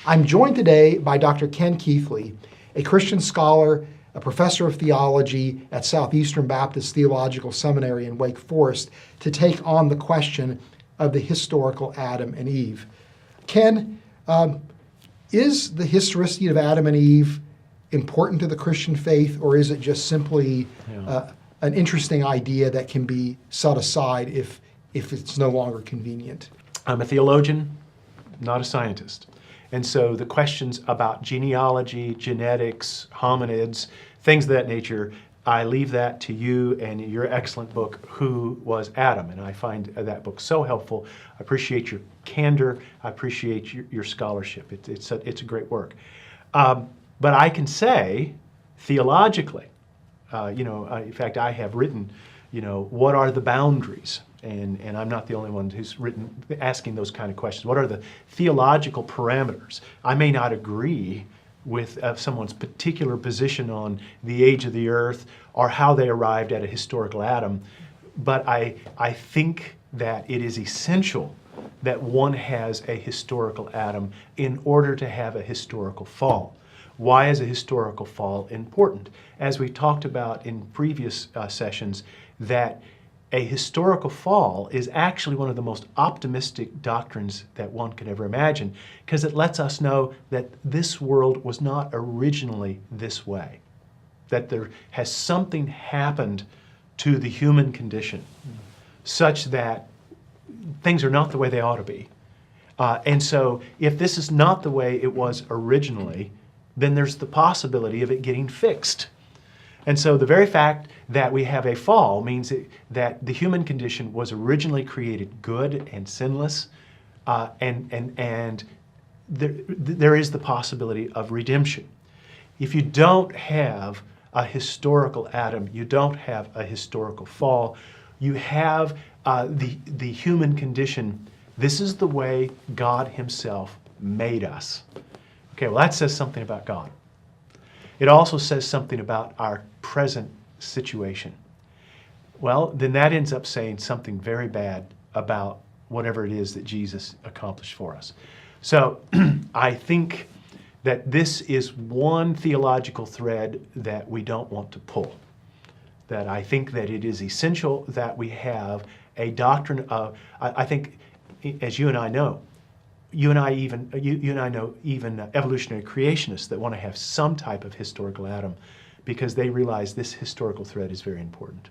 I'm joined today by Dr. Ken Keathley, a Christian scholar, a professor of theology at Southeastern Baptist Theological Seminary in Wake Forest, to take on the question of the historical Adam and Eve. Ken, is the historicity of Adam and Eve important to the Christian faith, or is it just simply an interesting idea that can be set aside if it's no longer convenient? I'm a theologian, not a scientist. And so the questions about genealogy, genetics, hominids, things of that nature, I leave that to you and your excellent book, Who Was Adam? And I find that book so helpful. I appreciate your candor. I appreciate your scholarship. It's a great work. But I can say, theologically, in fact, I have written, what are the boundaries? And I'm not the only one who's written asking those kind of questions. What are the theological parameters? I may not agree with someone's particular position on the age of the earth or how they arrived at a historical Adam, but I think that it is essential that one has a historical Adam in order to have a historical fall. Why is a historical fall important? As we talked about in previous sessions, that a historical fall is actually one of the most optimistic doctrines that one could ever imagine, because it lets us know that this world was not originally this way, that there has something happened to the human condition such that things are not the way they ought to be. And so if this is not the way it was originally, then there's the possibility of it getting fixed. And so the very fact that we have a fall means that the human condition was originally created good and sinless, and there is the possibility of redemption. If you don't have a historical Adam, you don't have a historical fall, you have the human condition. This is the way God Himself made us. Okay, well, that says something about God. It also says something about our present situation. Well, then that ends up saying something very bad about whatever it is that Jesus accomplished for us. So I think that this is one theological thread that we don't want to pull. That I think that it is essential that we have a doctrine of, I think, as you and I know, you and I know even evolutionary creationists that want to have some type of historical Adam, because they realize this historical thread is very important.